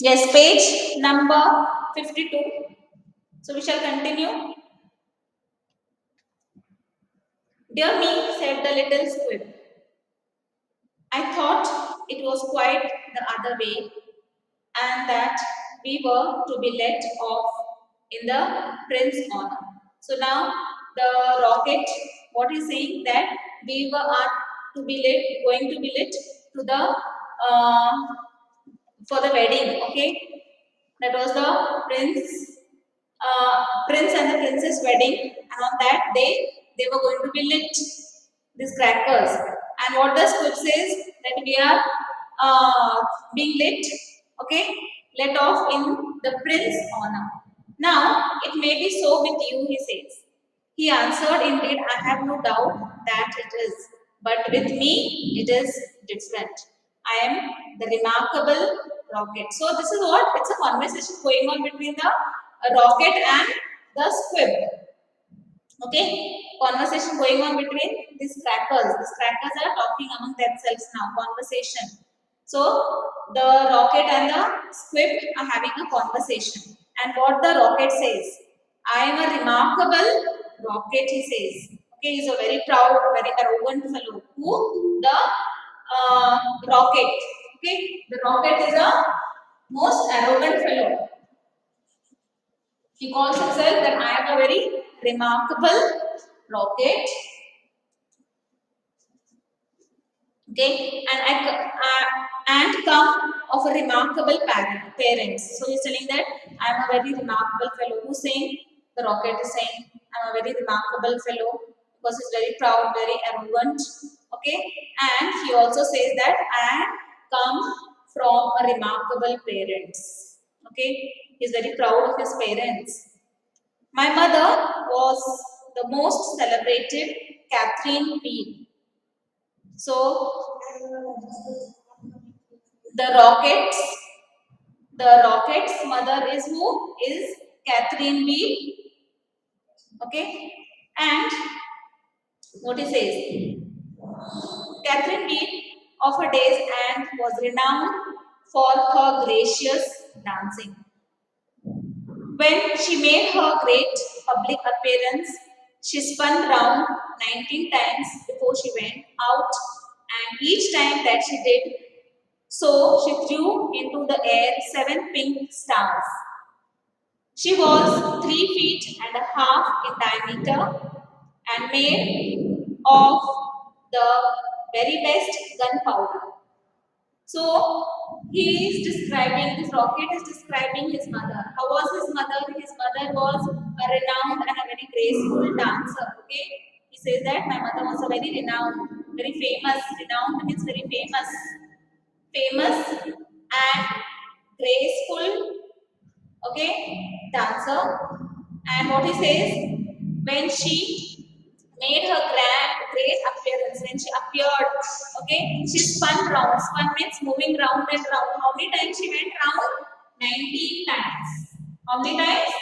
Yes, page number 52. So we shall continue. Dear me, said the little squib. I thought it was quite the other way, and that we were to be let off in the prince's honor. So now the rocket, what is saying that we were are to be let, going to be let to the uh, for the wedding. Okay, that was the prince and the princess wedding, and on that day they were going to be lit these crackers. And what the script says that we are uh, being lit, okay, let off in the prince's honor. Now it may be so with you, he says. He answered, indeed, I have no doubt that it is, but with me it is different. I am the remarkable rocket. So this is what it's a conversation going on between the rocket and the squib. Okay, conversation going on between these crackers. These crackers are talking among themselves now. Conversation. So the rocket and the squib are having a conversation. And what the rocket says, I am a remarkable rocket. He says. Okay, he's a very proud, very arrogant fellow. Who? The rocket. Okay, the rocket is a most arrogant fellow. He calls himself that I am a very remarkable rocket. Okay, and come of a remarkable parents. So he's telling that I am a very remarkable fellow. Who's saying? The rocket is saying I am a very remarkable fellow because he's very proud, very arrogant. Okay, and he also says that I come from a remarkable parents. Okay, he's very proud of his parents. My mother was the most celebrated Catherine Peel. So the rockets, the rocket's mother is who? Is Catherine B. Okay, and what he says, Catherine B. of her days and was renowned for her gracious dancing. When she made her great public appearance, she spun round 19 times before she went out, and each time that she did so, she threw into the air 7 pink stars. She was 3 feet and a half in diameter and made of the very best gunpowder. So he is describing, this rocket is describing his mother. How was his mother? His mother was a renowned and a very graceful dancer. Okay, he says that my mother was a very renowned, very famous. Renowned means very famous and graceful, okay, dancer. And what he says, when she made her great appearance, when she appeared, okay, she spun round. Spun means moving round and round. How many times she went round? 19 times. How many times?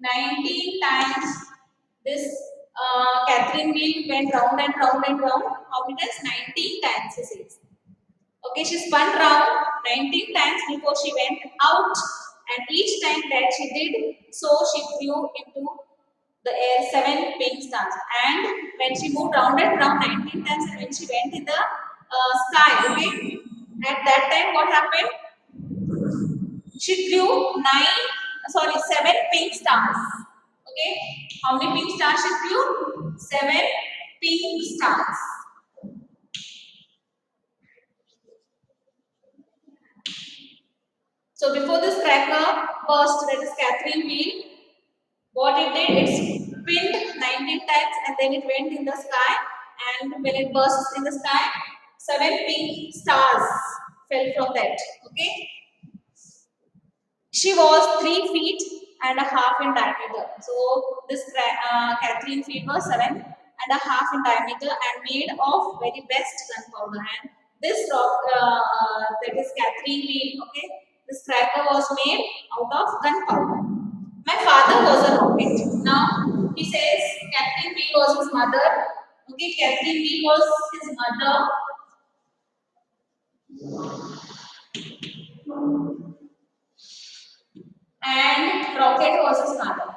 19 times. This Catherine wheel went round and round and round. How many times? 19 times, he says. Okay, she spun round 19 times before she went out, and each time that she did so, she flew into the air 7 pink stars. And when she moved round and round 19 times, and when she went in the sky, okay, at that time, what happened? She flew 7 pink stars. Okay, how many pink stars she flew? 7 pink stars. So before this cracker burst, that is Catherine wheel, what it did, it spinned 19 times and then it went in the sky. And when it bursts in the sky, 7 pink stars fell from that. Okay, she was 3 feet and a half in diameter. So this Catherine wheel was 7.5 in diameter and made of very best gunpowder. And this rock, that is Catherine wheel. Okay, this cracker was made out of gunpowder. My father was a rocket. Now he says Catherine wheel was his mother. Okay, Catherine wheel was his mother. and Rocket was his mother.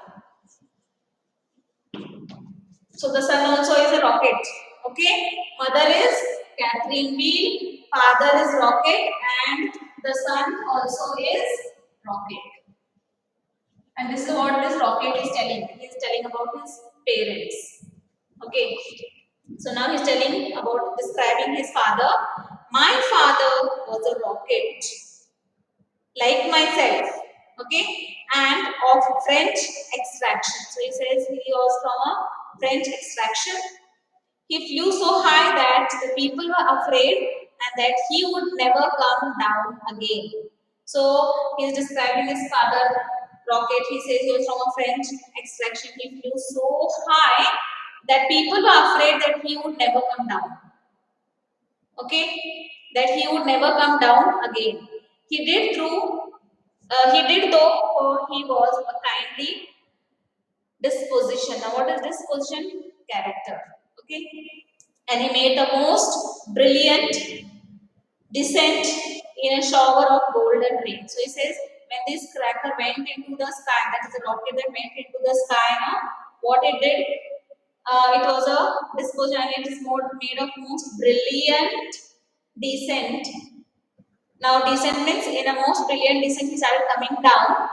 So the son also is a rocket. Okay. Mother is Catherine Wheel, father is Rocket, and the son also is Rocket. And this is what this Rocket is telling. He is telling about his parents. Okay. So now he's telling about describing his father. My father was a rocket, like myself, okay, and of French extraction. So he says he was from a French extraction. He flew so high that the people were afraid and that he would never come down again. So he is describing his father rocket. He says he was from a French extraction. He flew so high that people were afraid that he would never come down. Okay, that he would never come down again. He did though, for he was a kindly disposition. Now, what is disposition? Character. Okay, and he made the most brilliant descent in a shower of golden rain. So he says, when this cracker went into the sky, that is a rocket that went into the sky, now what it did? It was a disposition, and it is made of most brilliant descent. Now descent means in a most brilliant descent he started coming down,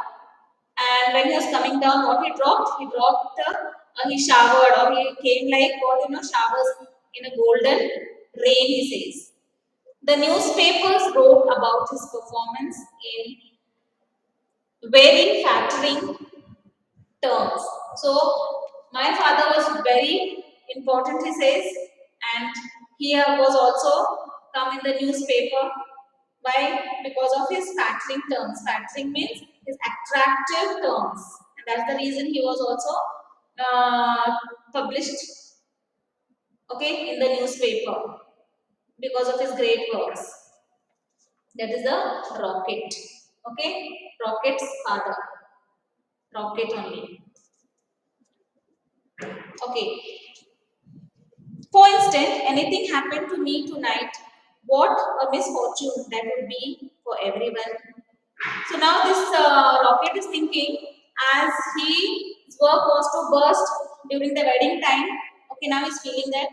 and when he was coming down, what he dropped? He dropped, he showered, or he came like what showers in a golden rain. He says the newspapers wrote about his performance in very flattering terms. So my father was very important, he says, and he was also come in the newspaper. Why? Because of his flattering terms. Flattering means his attractive terms, and that's the reason he was also published, okay, in the newspaper because of his great works. That is the rocket. Okay, rocket's father. Rocket only. Okay. For instance, anything happened to me tonight, what a misfortune that would be for everyone. So now this rocket is thinking, as his work was to burst during the wedding time. Okay, now he's feeling that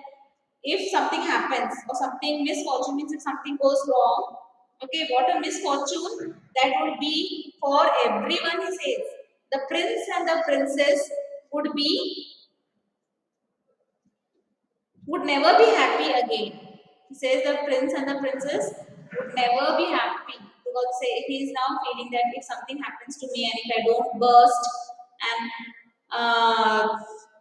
if something happens or something misfortune means if something goes wrong, okay, what a misfortune that would be for everyone. He says the prince and the princess would be would never be happy again. He says the prince and the princess would never be happy because say he is now feeling that if something happens to me and if I don't burst and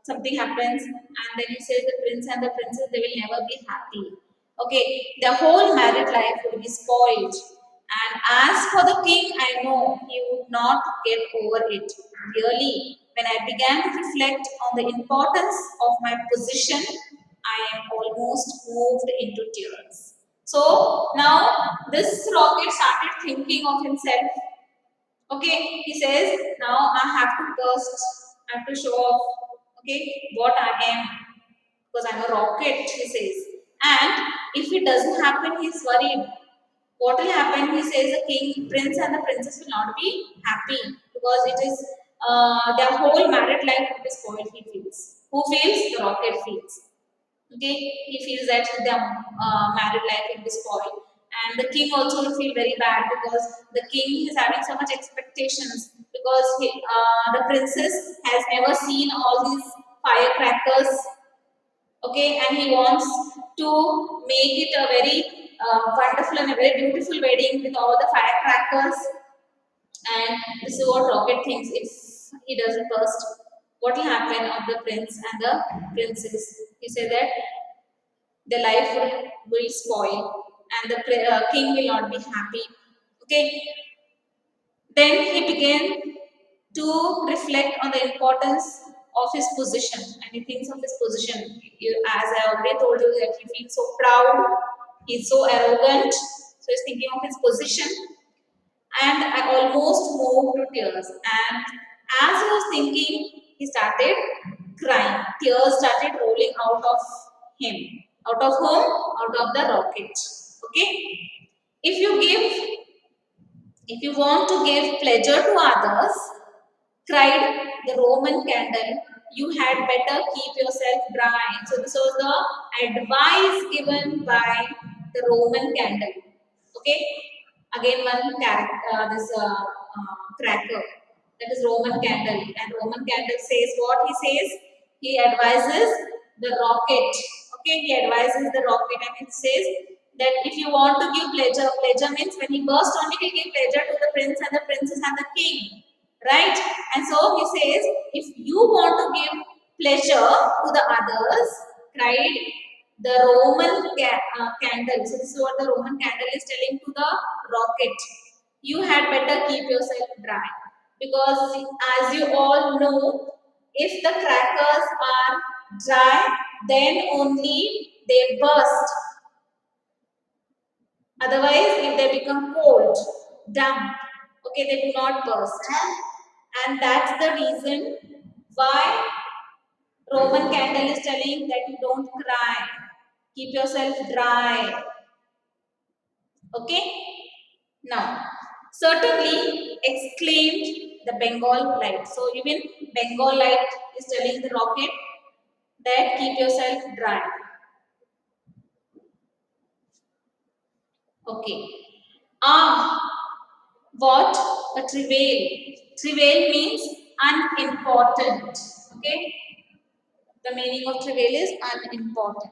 something happens, and then he says the prince and the princess they will never be happy. Okay, their whole married life will be spoiled. And as for the king, I know he would not get over it. Really, when I began to reflect on the importance of my position, I am almost moved into tears. So now this rocket started thinking of himself. Okay, he says, now I have to burst, I have to show off, okay, what I am, because I'm a rocket, he says. And if it doesn't happen, he's worried. What will happen? He says the king, prince, and the princess will not be happy because it is their whole married life will be spoiled. He feels. Who feels? The rocket feels. Okay, he feels that the married life will be spoiled, and the king also will feel very bad because the king is having so much expectations because the princess has never seen all these firecrackers. Okay, and he wants to make it a very wonderful and a very beautiful wedding with all the firecrackers. And this is what Rocket thinks: if he doesn't burst, what will happen of the prince and the princess? He said that the life will spoil and the king will not be happy. Okay, then he began to reflect on the importance of his position, and he thinks of his position. As I already told you, that he feels so proud, he's so arrogant, so he's thinking of his position, and I almost moved to tears. And as he was thinking, he started crying. Tears started rolling out of him. Out of whom? Out of the rocket. Okay? If you give, if you want to give pleasure to others, cried the Roman candle, you had better keep yourself dry. So this was the advice given by the Roman candle. Okay, again one this cracker, that is Roman candle, and Roman candle says what he says. He advises the rocket. Okay, he advises the rocket, and it says that if you want to give pleasure, pleasure means when he burst only he give pleasure to the prince and the princess and the king, right? And so he says, if you want to give pleasure to the others, cried the Roman candle. So this is what the Roman candle is telling to the rocket. You had better keep yourself dry, because as you all know, if the crackers are dry, then only they burst. Otherwise, if they become cold, damp, okay, they do not burst. And that's the reason why Roman candle is telling that you don't cry. Keep yourself dry. Okay? Now, certainly exclaimed the Bengal light. So even Bengal light is telling the rocket that keep yourself dry. Okay. Ah, what a travail. Travail means unimportant. Okay. The meaning of travail is unimportant.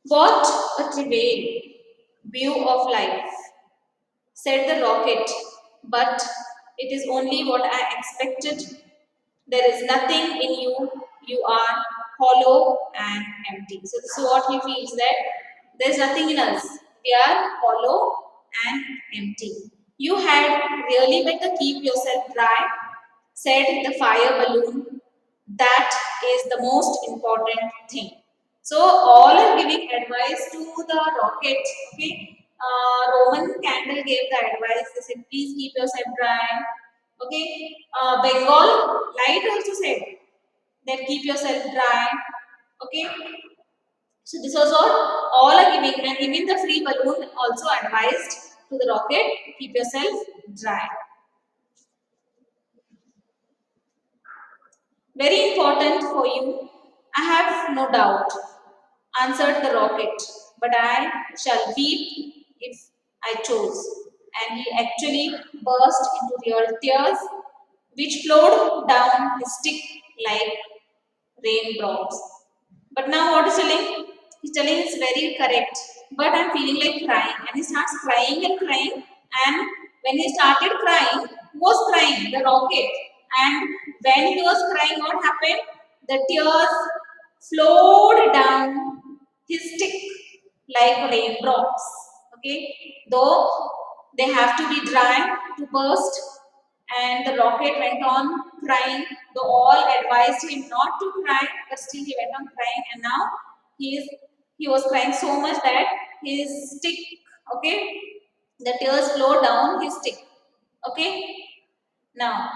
What a travail view of life, said the rocket, but it is only what I expected. There is nothing in you, you are hollow and empty. So, this is what he feels, that there is nothing in us, we are hollow and empty. You had really better keep yourself dry, said the fire balloon. That is the most important thing. So all are giving advice to the rocket. Okay, Roman candle gave the advice. They said, please keep yourself dry. Okay, Bengal light also said that keep yourself dry. Okay, so this was all are giving, and even the free balloon also advised to the rocket, keep yourself dry. Very important for you, I have no doubt, answered the rocket, but I shall weep if I chose. And he actually burst into real tears, which flowed down his stick like raindrops. But now what is telling? He's telling it's very correct. But I'm feeling like crying. And he starts crying and crying. And when he started crying, who was crying? The rocket. And when he was crying, what happened? The tears flowed down his stick like raindrops. Okay. Though they have to be dry to burst, and the rocket went on crying, though all advised him not to cry, but still he went on crying, and now he was crying so much that his stick, okay, the tears flowed down his stick. Okay. Now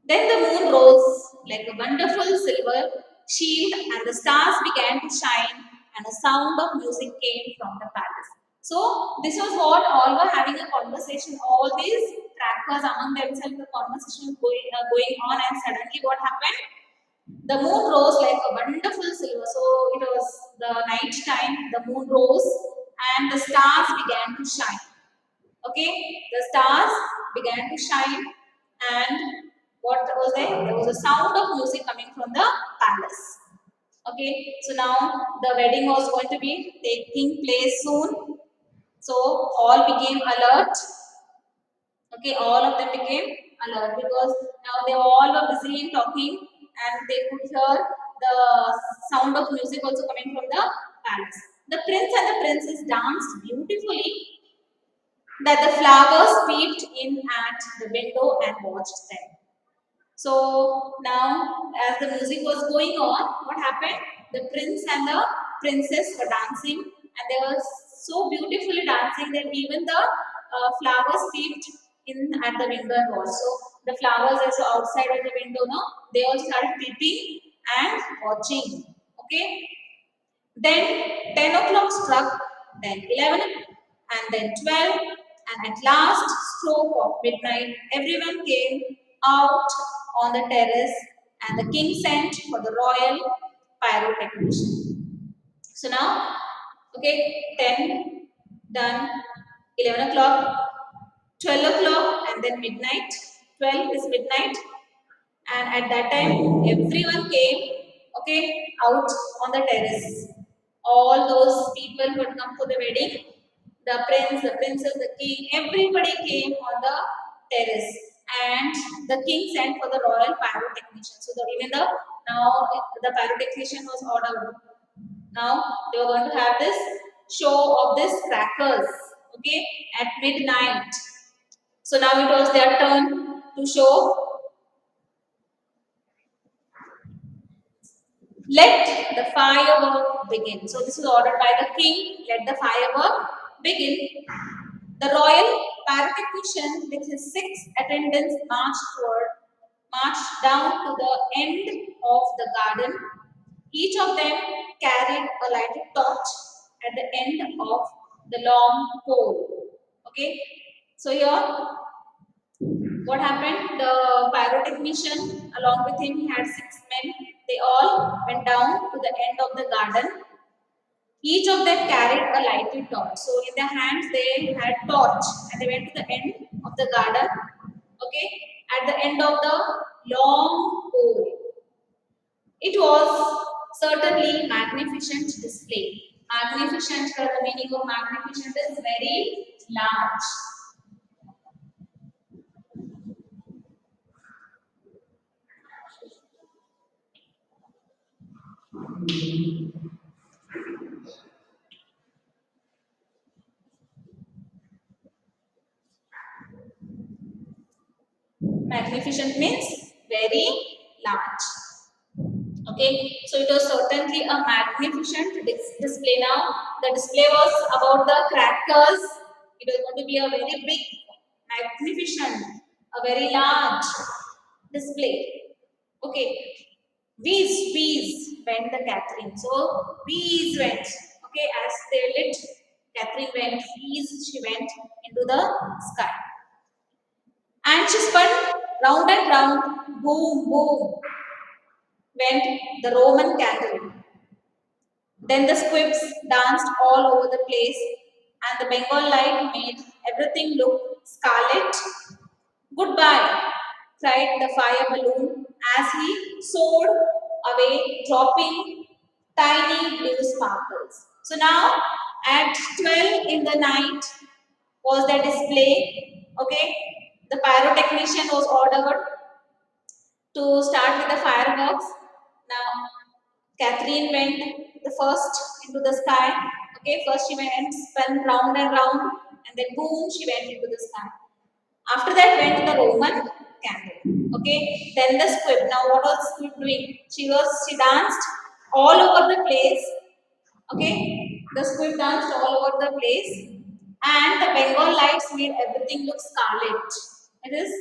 then the moon rose like a wonderful silver shield, and the stars began to shine, and a sound of music came from the palace. So, this was what all were having a conversation. All these crackers among themselves, the conversation was going on, and suddenly what happened? The moon rose like a wonderful silver. So, it was the night time, the moon rose, and the stars began to shine. Okay, the stars began to shine, and what was there? There was a sound of music coming from the palace. Okay, so now the wedding was going to be taking place soon. So all became alert. Okay, all of them became alert because now they all were busy in talking, and they could hear the sound of music also coming from the palace. The prince and the princess danced beautifully, that the flowers peeped in at the window and watched them. So now, as the music was going on, what happened? The prince and the princess were dancing, and they were so beautifully dancing that even the flowers peeped in at the window and watched. So the flowers also outside of the window, no, they all started peeping and watching. Okay, then 10 o'clock struck, then 11, and then 12, and at last stroke of midnight, everyone came out on the terrace, and the king sent for the royal pyrotechnician. So now, okay, 10 done, 11 o'clock, 12 o'clock, and then midnight. 12 is midnight, and at that time everyone came, okay, out on the terrace. All those people who had come for the wedding, the prince, the princess, the king, everybody came on the terrace, and the king sent for the royal pyrotechnician. So the, even the now the pyrotechnician was ordered. Now they were going to have this show of this crackers, okay, at midnight. So now it was their turn to show. Let the firework begin. So this is ordered by the king. Let the firework begin. The royal pyrotechnician with his 6 attendants marched down to the end of the garden. Each of them carried a lighted torch at the end of the long pole. Okay. So here what happened? The pyrotechnician, along with him, he had 6 men. They all went down to the end of the garden. Each of them carried a lighted torch. So in their hands they had torch, and they went to the end of the garden. Okay, at the end of the long pole. It was certainly magnificent display. Magnificent, the meaning of magnificent is very large. Magnificent means very large. Okay, so it was certainly a magnificent display. Now, the display was about the crackers. It was going to be a very big, magnificent, a very large display. Okay, wheeze went the Catherine. So, wheeze went. Okay, as they lit, Catherine went, wheeze, she went into the sky. And she spun round and round, boom, boom, went the Roman candle. Then the squibs danced all over the place, and the Bengal light made everything look scarlet. Goodbye, cried the fire balloon as he soared away, dropping tiny blue sparkles. So now, at 12 in the night, was the display. Okay, the pyrotechnician was ordered to start with the fireworks. Now, Catherine went the first into the sky. Okay, first she went and spun round and round, and then boom, she went into the sky. After that, went the Roman candle. Okay, then the squib. Now, what was the squib doing? She danced all over the place. Okay, the squib danced all over the place, and the Bengal lights made everything look scarlet. It is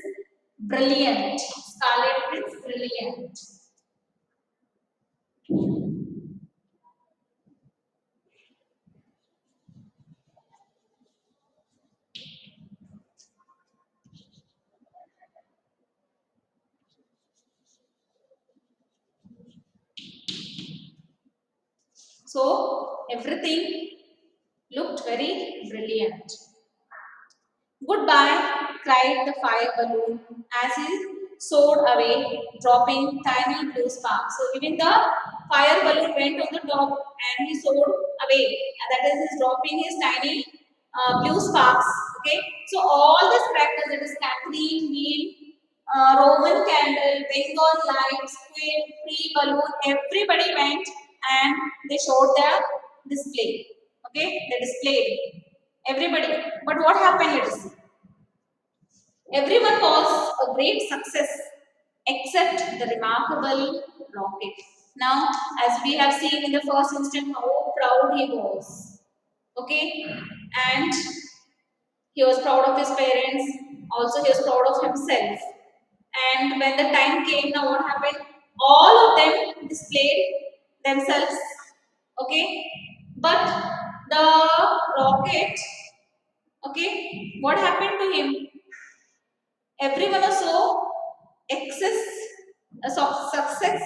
brilliant. Scarlet is brilliant. So everything looked very brilliant. Goodbye, cried the fire balloon as he soared away, dropping tiny blue sparks. So even the fire balloon went on the top and he soared away. And that is his dropping his tiny blue sparks. Okay. So all these crackers, that is Catherine wheel, Roman candle, Bengal light, squid, free balloon, everybody went and they showed their display. Okay, they displayed everybody. But what happened? Let us see. Everyone was a great success. except the remarkable rocket. Now, as we have seen in the first instant, how proud he was. Okay, and he was proud of his parents, also, he was proud of himself. And when the time came, now what happened? All of them displayed themselves. Okay, but the rocket, okay, what happened to him? Everyone was so excess, success,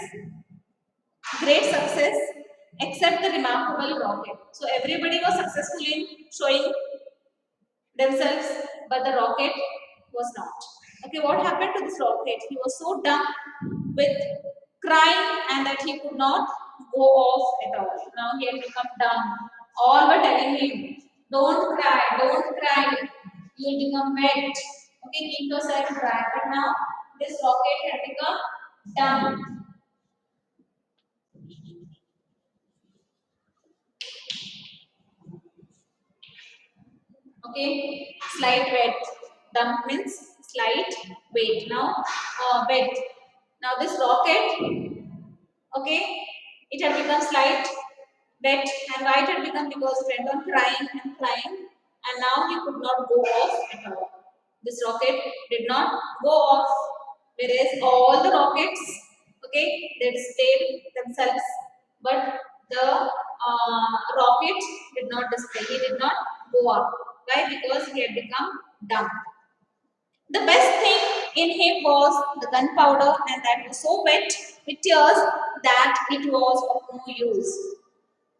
great success, except the remarkable rocket. So everybody was successful in showing themselves, but the rocket was not. Okay, what happened to this rocket? He was so dumb with crying and that he could not go off at all. Now he had become dumb. All were telling him, don't cry, you'll become wet. Okay, keep yourself dry. But now this rocket had become dumb. Okay, slight wet. Dump means slight weight. Now, wet. Now this rocket, okay, it had become slight wet, and why it had become? Because it went on crying and crying, and now he could not go off at all. This rocket did not go off, whereas all the rockets, okay, they displayed themselves, but the rocket did not display. He did not go up. Why? Because he had become dumb. The best thing in him was the gunpowder, and that was so wet with tears that it was of no use.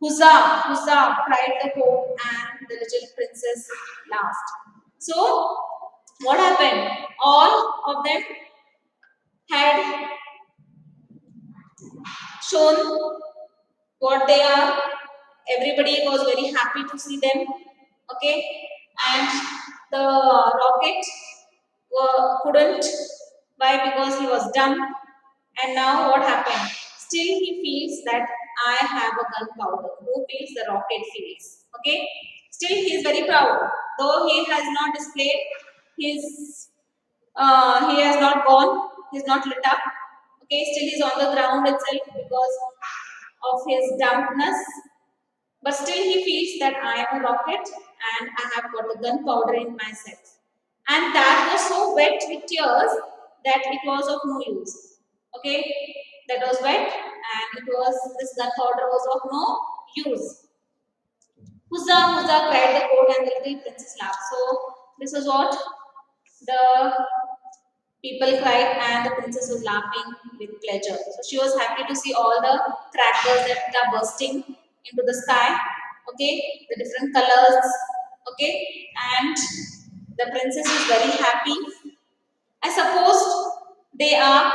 Huzzah, huzzah, cried the Pope, and the little princess laughed. So, what happened? All of them had shown what they are. Everybody was very happy to see them. Okay, and the rocket couldn't. Why? Because he was dumb. And now what happened? Still he feels that I have a gunpowder. Who feels? The rocket feels. Okay. Still he is very proud. Though he has not displayed his, he has not gone. He is not lit up. Okay. Still he is on the ground itself because of his dumbness. But still he feels that I am a rocket and I have got the gunpowder in myself. And that was so wet with tears that it was of no use. Okay, that was wet and it was this gunpowder was of no use. Huzzah, huzzah, cried the court and the little princess laughed. So this was what the people cried and the princess was laughing with pleasure. So she was happy to see all the crackers that are bursting into the sky. Okay, the different colors. Okay, and the princess is very happy. I suppose they are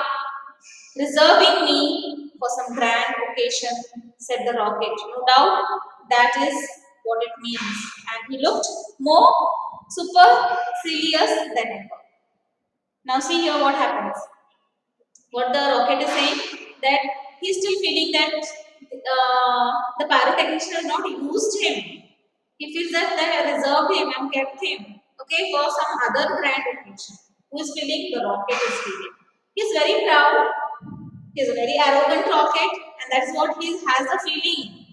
reserving me for some grand occasion, said the rocket. No doubt that is what it means. And he looked more supercilious than ever. Now see here what happens. What the rocket is saying that he's still feeling that the pyrotechnician has not used him. He feels that they have reserved him and kept him, okay, for some other grand occasion. Who is feeling? The rocket is feeling. He's very proud. He's a very arrogant rocket, and that's what he has the feeling.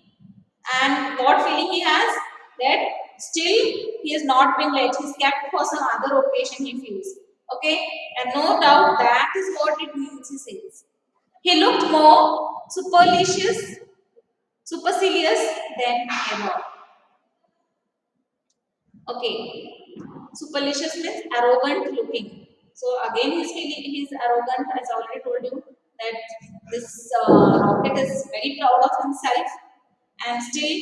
And what feeling he has? That still he has not been let. He's kept for some other occasion. He feels. Okay, and no doubt that is what it means. He says. He looked more supercilious than ever. Okay. Supercilious means arrogant looking. So again, he's feeling he's arrogant. As I already told you that this rocket is very proud of himself, and still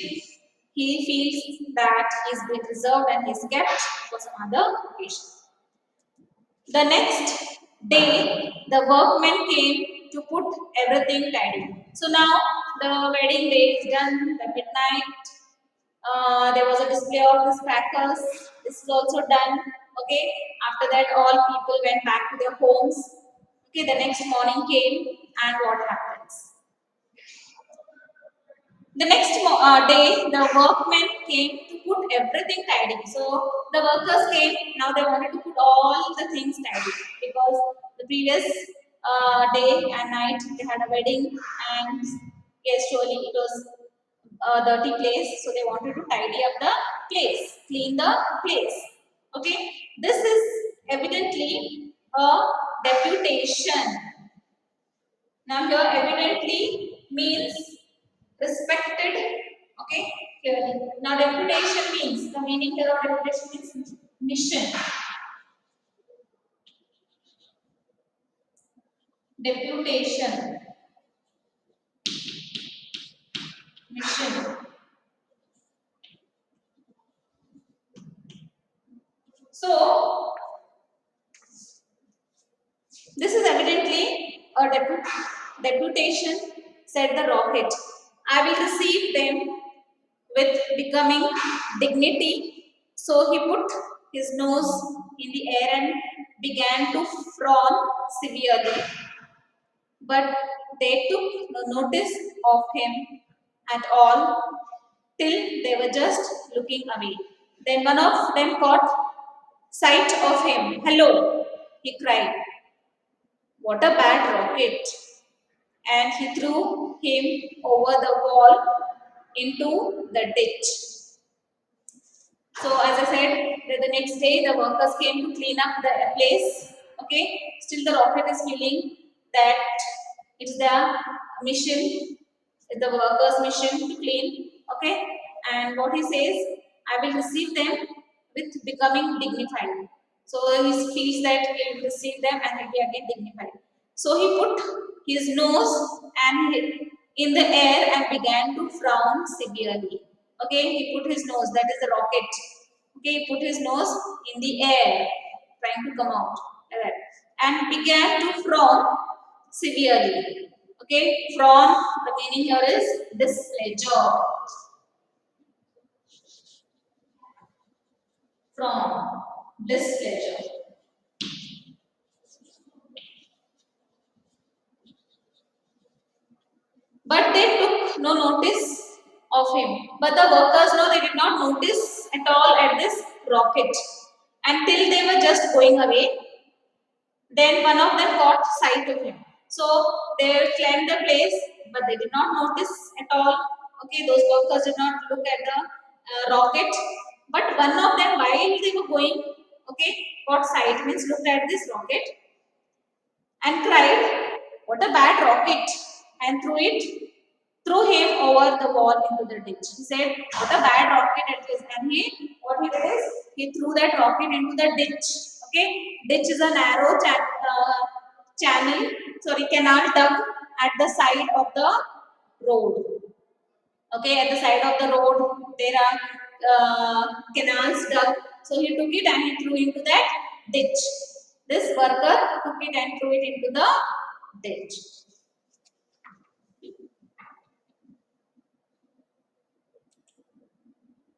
he feels that he's been reserved and he's kept for some other occasion. The next day, the workmen came to put everything tidy. So now the wedding day is done, the midnight. There was a display of these crackers. This is also done. Okay. After that, all people went back to their homes. Okay. The next morning came, and what happens? The next day, the workmen came to put everything tidy. So the workers came. Now they wanted to put all the things tidy because the previous day and night. They had a wedding, and yes, surely it was a dirty place, so they wanted to tidy up the place, clean the place. Okay, this is evidently a deputation. Now here evidently means respected. Okay, clearly. Now deputation means, the meaning here of deputation means mission. Deputation, mission. So this is evidently a deputation, said the rocket. I will receive them with becoming dignity. So he put his nose in the air and began to frown severely. But they took no notice of him at all till they were just looking away. Then one of them caught sight of him. Hello, he cried. What a bad rocket! And he threw him over the wall into the ditch. So as I said, the next day the workers came to clean up the place. Okay, still the rocket is feeling that it's the mission, it's the workers' mission to clean. Okay, and what he says, I will receive them with becoming dignified. So he feels that he will receive them and will be again dignified. So he put his nose and in the air and began to frown severely. Okay, he put his nose, that is the rocket. Okay, he put his nose in the air, trying to come out. Alright. And began to frown severely. Okay, frown, the meaning here is displeasure. Frown, displeasure. But they took no notice of him. But the workers, no, they did not notice at all at this rocket until they were just going away. Then one of them caught sight of him. So they climbed the place, but they did not notice at all. Okay, those workers did not look at the rocket. But one of them, while they were going, okay, caught sight, means looked at this rocket and cried, "What a bad rocket!" and threw him over the wall into the ditch. He said, "What a bad rocket it is!" And what he did is, he threw that rocket into the ditch. Okay, ditch is a narrow channel, sorry, canal dug at the side of the road. Okay, at the side of the road, there are canals dug. So he took it and he threw into that ditch. This worker took it and threw it into the ditch.